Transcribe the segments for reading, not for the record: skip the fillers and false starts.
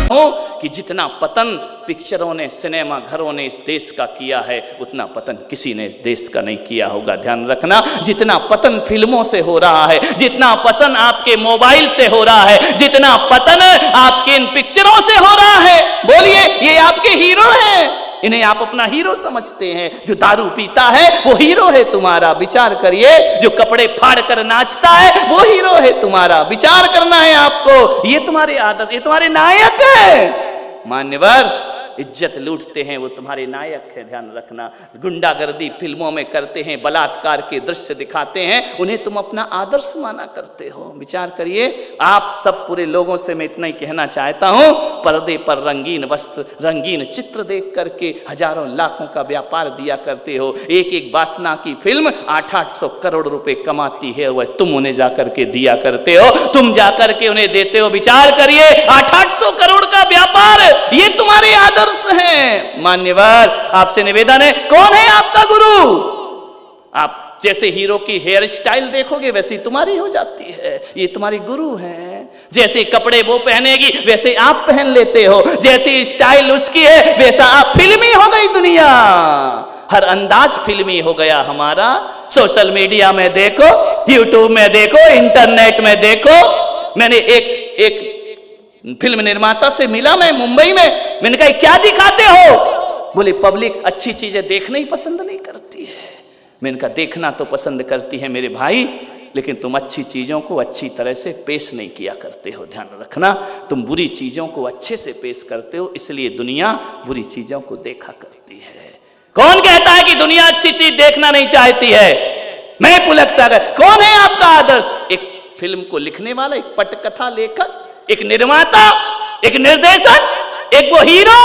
हूं कि जितना पतन पिक्चरों ने, सिनेमा घरों ने इस देश का किया है, उतना पतन किसी ने इस देश का नहीं किया होगा। ध्यान रखना, जितना पतन फिल्मों से हो रहा है, जितना पतन आपके मोबाइल से हो रहा है, जितना पतन आपके इन पिक्चरों से हो रहा है, बोलिए ये आपके हीरो हैं, इन्हें आप अपना हीरो समझते हैं। जो दारू पीता है वो हीरो है तुम्हारा, विचार करिए। जो कपड़े फाड़ कर नाचता है वो हीरो है तुम्हारा, विचार करना है आपको। ये तुम्हारे आदर्श, ये तुम्हारे नायक है। मान्यवर, इज्जत लूटते हैं वो तुम्हारे नायक है, ध्यान रखना। गुंडागर्दी फिल्मों में करते हैं, बलात्कार के दृश्य दिखाते हैं, उन्हें तुम अपना आदर्श माना करते हो। विचार करिए। आप सब पूरे लोगों से मैं इतना ही कहना चाहता हूं, पर्दे पर रंगीन वस्त्र, रंगीन चित्र देख करके हजारों लाखों का व्यापार दिया करते हो। एक एक वासना की फिल्म 800 करोड़ रुपए कमाती है, वह तुम उन्हें जाकर के दिया करते हो, तुम जाकर के उन्हें देते हो। विचार करिए, 800 करोड़ का व्यापार, ये तुम्हारे आदर्श हैं। मान्यवर, आपसे निवेदन है, कौन है आपका गुरु? आप जैसे हीरो की हेयर स्टाइल देखोगे वैसी तुम्हारी हो जाती है, ये तुम्हारी गुरु हैं। जैसे कपड़े वो पहनेगी वैसे आप पहन लेते हो, जैसी स्टाइल उसकी है वैसा आप, फिल्मी हो गई दुनिया, हर अंदाज फिल्मी हो गया हमारा। सोशल मीडिया में देखो, यूट्यूब में देखो, इंटरनेट में देखो। मैंने एक फिल्म निर्माता से मिला मैं मुंबई में, मैंने कहा क्या दिखाते हो? बोले पब्लिक अच्छी चीजें देखना ही पसंद नहीं करती है। मैंने कहा देखना तो पसंद करती है मेरे भाई, लेकिन तुम अच्छी चीजों को अच्छी तरह से पेश नहीं किया करते हो। ध्यान रखना, तुम बुरी चीजों को अच्छे से पेश करते हो, इसलिए दुनिया बुरी चीजों को देखा करती है। कौन कहता है कि दुनिया अच्छी चीज देखना नहीं चाहती है? मैं पुलक सागर। कौन है आपका आदर्श? एक फिल्म को लिखने वाला, एक पटकथा लेखक, एक निर्माता, एक निर्देशक, एक वो हीरो,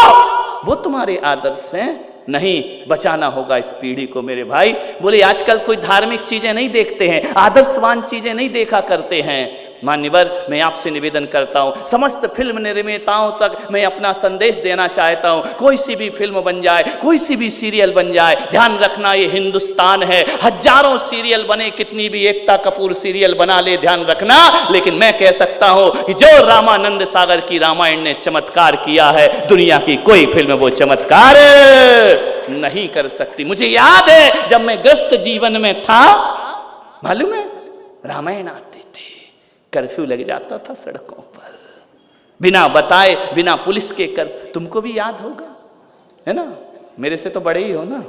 वो तुम्हारे आदर्श हैं। नहीं, बचाना होगा इस पीढ़ी को मेरे भाई। बोले आजकल कोई धार्मिक चीजें नहीं देखते हैं, आदर्शवान चीजें नहीं देखा करते हैं। मान्यवर, मैं आपसे निवेदन करता हूं, समस्त फिल्म निर्माताओं तक मैं अपना संदेश देना चाहता हूं। कोई सी भी फिल्म बन जाए, कोई सी भी सीरियल बन जाए, ध्यान रखना ये हिंदुस्तान है। हजारों सीरियल बने, कितनी भी एकता कपूर सीरियल बना ले, ध्यान रखना, लेकिन मैं कह सकता हूं कि जो रामानंद सागर की रामायण ने चमत्कार किया है, दुनिया की कोई फिल्म वो चमत्कार नहीं कर सकती। मुझे याद है जब मैं ग्रस्त जीवन में था, मालूम है रामायण आती थी, कर्फ्यू लग जाता था सड़कों पर, बिना बताए, बिना पुलिस के कर। तुमको भी याद होगा, है ना? मेरे से तो बड़े ही हो ना,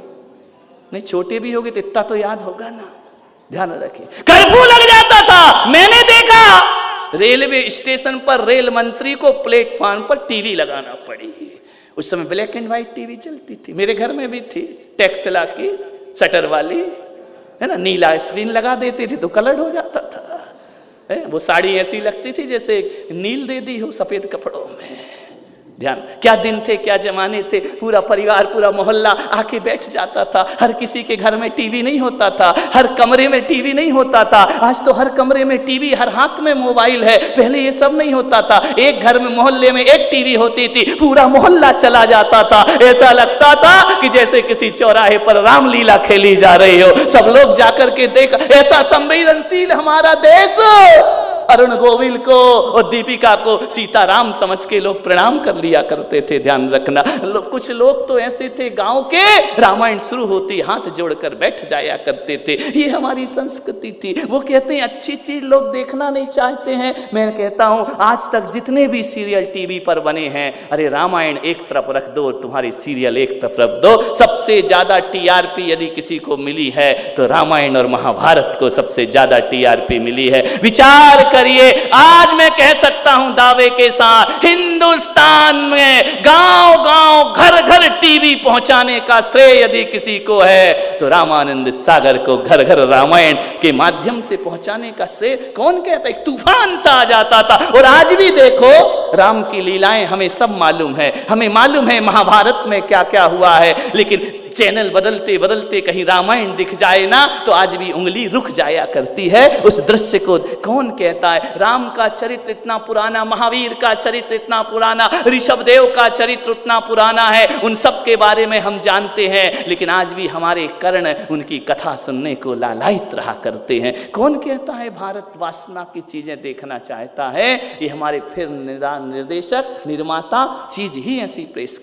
नहीं छोटे भी होगे तो इतना तो याद होगा ना। ध्यान रखिए, कर्फ्यू लग जाता था। मैंने देखा रेलवे स्टेशन पर रेल मंत्री को प्लेटफॉर्म पर टीवी लगाना पड़ी। उस समय ब्लैक एंड व्हाइट टीवी चलती थी, मेरे घर में भी थी, टेक्सला की शटर वाली, है ना? नीला स्क्रीन लगा देती थी तो कलर्ड हो जाता था। वो साड़ी ऐसी लगती थी जैसे नील दे दी हो सफेद कपड़ों में। ध्यान, क्या दिन थे, क्या जमाने थे। पूरा परिवार, पूरा मोहल्ला आके बैठ जाता था। हर किसी के घर में टीवी नहीं होता था, हर कमरे में टीवी नहीं होता था। आज तो हर कमरे में टीवी, हर हाथ में मोबाइल है। पहले ये सब नहीं होता था। एक घर में, मोहल्ले में एक टीवी होती थी, पूरा मोहल्ला चला जाता था। ऐसा लगता था कि जैसे किसी चौराहे पर रामलीला खेली जा रही हो, सब लोग जाकर के देख। ऐसा संवेदनशील हमारा देश, अरुण गोविल को और दीपिका को सीताराम समझ के लोग प्रणाम कर लिया करते थे। ध्यान रखना, कुछ लोग तो ऐसे थे गांव के, रामायण शुरू होती हाथ जोड़कर बैठ जाया करते थे। ये हमारी संस्कृति थी। वो कहते हैं अच्छी चीज लोग देखना नहीं चाहते हैं। मैं कहता हूं आज तक जितने भी सीरियल टीवी पर बने हैं, अरे रामायण एक तरफ रख दो, तुम्हारी सीरियल एक तरफ रख दो। सबसे ज्यादा टीआरपी यदि किसी को मिली है तो रामायण और महाभारत को सबसे ज्यादा टीआरपी मिली है। विचार करिए, आज मैं कह सकता हूं दावे के साथ, हिंदुस्तान में गांव गांव, घर घर टीवी पहुंचाने का श्रेय यदि किसी को है तो रामानंद सागर को घर घर रामायण के माध्यम से पहुंचाने का श्रेय कौन कहता है? एक तूफान सा आ जाता था। और आज भी देखो, राम की लीलाएं हमें सब मालूम है, हमें मालूम है महाभारत में क्या क्या हुआ है, लेकिन चैनल बदलते बदलते कहीं रामायण दिख जाए ना तो आज भी उंगली रुक जाया करती है उस दृश्य को। कौन कहता है राम का चरित्र इतना पुराना, महावीर का चरित्र इतना पुराना, ऋषभदेव का चरित्र उतना पुराना है, उन सब के बारे में हम जानते हैं, लेकिन आज भी हमारे कर्ण उनकी कथा सुनने को लालायित रहा करते हैं। कौन कहता है भारत वासना की चीजें देखना चाहता है? ये हमारे फिल्म निर्देशक निर्माता चीज ही ऐसी पेश